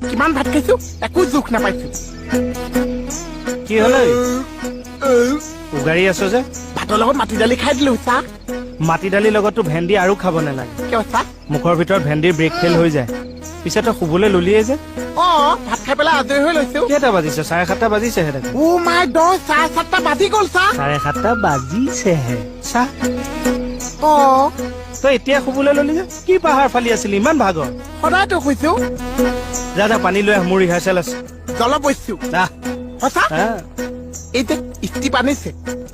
কিমান ভাত খাইছো একো জোখ নাপাইছো কি হল উগাৰি আছো যে ভাতৰ লগত মাটি দালি খাই দিলো চা মাটি দালিৰ লগতো ভেন্দি আৰু খাব নালাগে কিয় চা মুখৰ ভিতৰত ভেন্দিৰ ব্ৰেক ফেল হৈ যায় পিছে তই শুবলৈ ললিয়ে যে ভাত খাই পেলাই আজৰি হৈ লৈছো কেইটা বাজিছে 7:30 বাজিছেহে দেখোন ও মাই গড 7:30 বাজি গ'ল চা 7:30 বাজিছেহে চা তই এতিয়া শুবলৈ ললি যে কি পাহাৰ ফালি আছিলি ইমান ভাগৰ সদায়তো শুইছো যা যা পানী লৈ আহ মোৰ ৰিহাৰ্চেল আছে জলপ বৈছো যা সঁচা এই যে ইস্তি পানীছে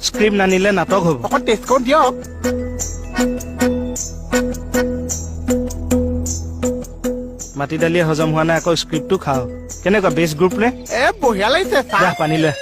স্ক্ৰিপ্ট নানিলে নাটক হ'ব অকণ টেষ্ট কৰি দিয়ক মাটি দালিয়ে হজম হোৱা নাই আকৌ স্ক্ৰিপ্টটো খাওঁ কেনেকুৱা বেষ্ট গ্ৰুপ নে বঢ়িয়া লাগিছে যা পানী লৈ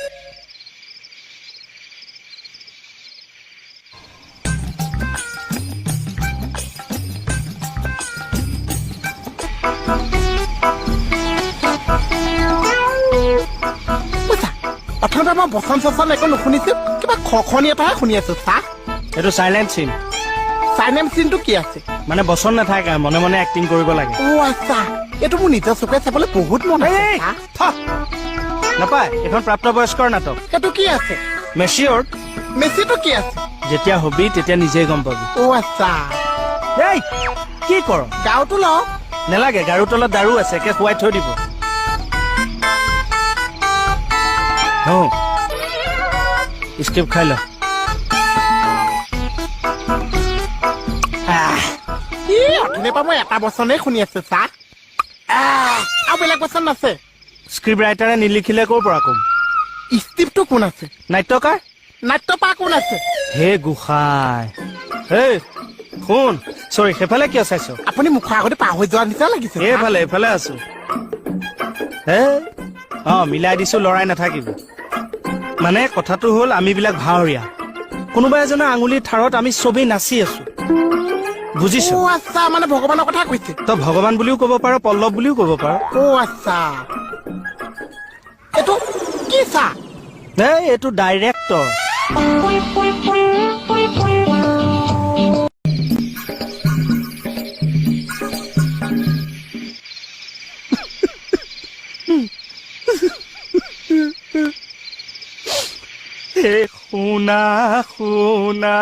প্ৰথমতে মই বচন চচন একো নুশুনিছো কিবা খখনি এটাহে শুনি আছো চাহ এইটো চাইলেণ্ট চিন চাইলেণ্ট চিনটো কি আছে মানে বচন নাথাকে মনে মনে এক্টিং কৰিব লাগে আচ্ছা এইটো মোৰ নিজৰ চকুৰে চাবলৈ বহুত মন আছে নাপায় এখন প্ৰাপ্তবয়স্কৰ নাটক সেইটো কি আছে মেচিয়ৰ মেচিটো কি আছে যেতিয়া হবি তেতিয়া নিজেই গম পাবি আচ্ছা এই কি কৰ গাঁৱতো লওঁ নেলাগে গাৰুৰ তলত দাৰু আছে একে খুৱাই থৈ দিব স্ক্ৰিপ্ট খাই ল অথনিৰ পৰা মই এটা বচনেই শুনি আছো চাহ আৰু বেলেগ বচন আছে স্ক্ৰিপ্ট ৰাইটাৰে নিলিখিলে ক'ৰ পৰা কম স্ক্ৰিপ্টটো কোন আছে নাট্যকাৰ নাট্যপাৰ কোন আছে হে গোসাঁই এই শুন চৰি সেইফালে কিয় চাইছ আপুনি মুখৰ আগতে পাৰ হৈ যোৱাৰ নিচিনা লাগিছে এইফালে আছো মিলাই দিছো লৰাই নাথাকিবি মানে কথাটো হ'ল আমি বিলাক ভাৱৰীয়া কোনোবা এজনৰ আঙুলিৰ ঠাৰত আমি চবেই নাচি আছো বুজিছ আচ্ছা মানে ভগৱানৰ কথা কৈছে তই ভগৱান বুলিও ক'ব পাৰ পল্লৱ বুলিও ক'ব পাৰ আচ্ছা এইটো কি চা এইটো ডাইৰেক্টৰ শুনা শুনা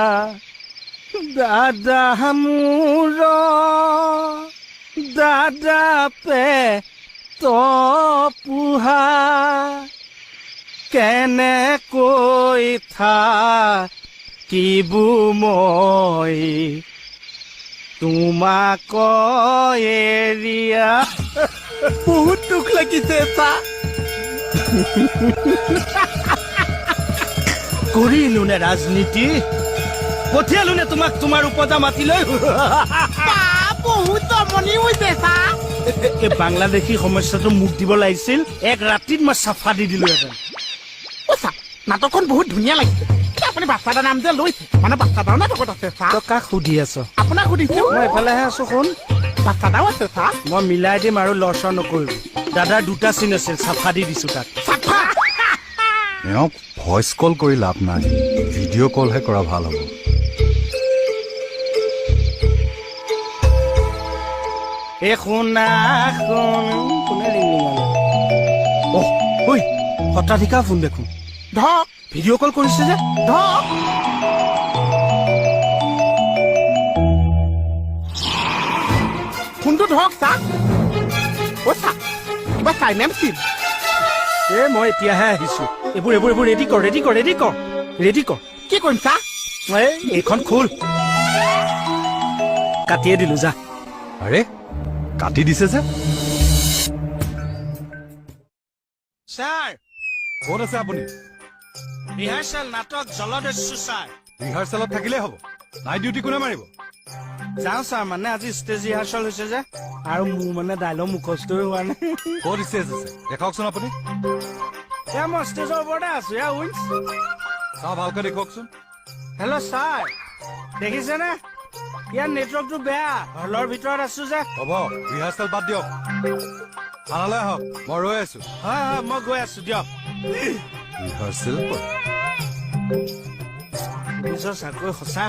দাদা মোৰ দাদা পে তোহা কেনেকৈ থাকিবো মই তোমাক এৰিয়া বহুত দুখ লাগিছে চা কৰিলো নে ৰাজনীতি পঠিয়ালো নে তোমাক তোমাৰ উপজা মাতি লৈ বহুত জমনি হৈছে চা এই বাংলাদেশী সমস্যাটো মোক দিব লাগিছিল এক ৰাতিত মই চাফা দি দিলো এজন নাটকখন বহুত ধুনীয়া লাগিছে আপুনি বাচ্চা এটাৰ নাম যে লৈছে মানে বাচ্চা এটাও নাটকত আছে চা তই কাক সুধি আছ আপোনাক সুধিছো মই এফালেহে আছো শুন বাচ্চা এটাও আছে চা মই মিলাই দিম আৰু লৰচৰ নকৰিবি দাদাৰ দুটা চিন আছিল চাফা দি দিছো তাক এওঁক ভইচ কল কৰি লাভ নাই ভিডিঅ' কলহে কৰা ভাল হ'ব শুনা কোনে ঐ সত্ৰাধিকাৰ ফোন দেখোন ধক ভিডিঅ' কল কৰিছে যে ধক ফোনটো ধক চা চা কিবা চাইনেম চিন মই এতিয়াহে আহিছো এইবোৰ ৰেডি কৰ কি কৰিম চা এইখন খোল কাটিয়ে দিলো যা আৰে কাটি দিছে যে ছাৰ ক'ত আছে আপুনি ৰিহাৰ্চেল নাটক জলদস্যু ছাৰ ৰিহাৰ্চেলত থাকিলেই হ'ব নাইট ডিউটি কোনে মাৰিব যাওঁ ছাৰ মানে আজি ষ্টেজ ৰিহাৰ্চেল হৈছে যে আৰু মোৰ মানে ডাইলগ মুখস্থই হোৱা নাই ক'ত ষ্টেজ আছে দেখাওকচোন আপুনি মই ষ্টেজৰ ওপৰতে আছো চাওঁ ভালকৈ দেখুৱাওকচোন হেল্ল' ছাৰ দেখিছেনে ইয়াৰ নেটৱৰ্কটো বেয়া হলৰ ভিতৰত আছো যে হ'ব ৰিহাৰ্চেল বাদ দিয়ক থানালৈ আহক মই ৰৈ আছো হয় মই গৈ আছো দিয়ক ৰিহাৰ্চেল নিজৰ চাকৰি সঁচা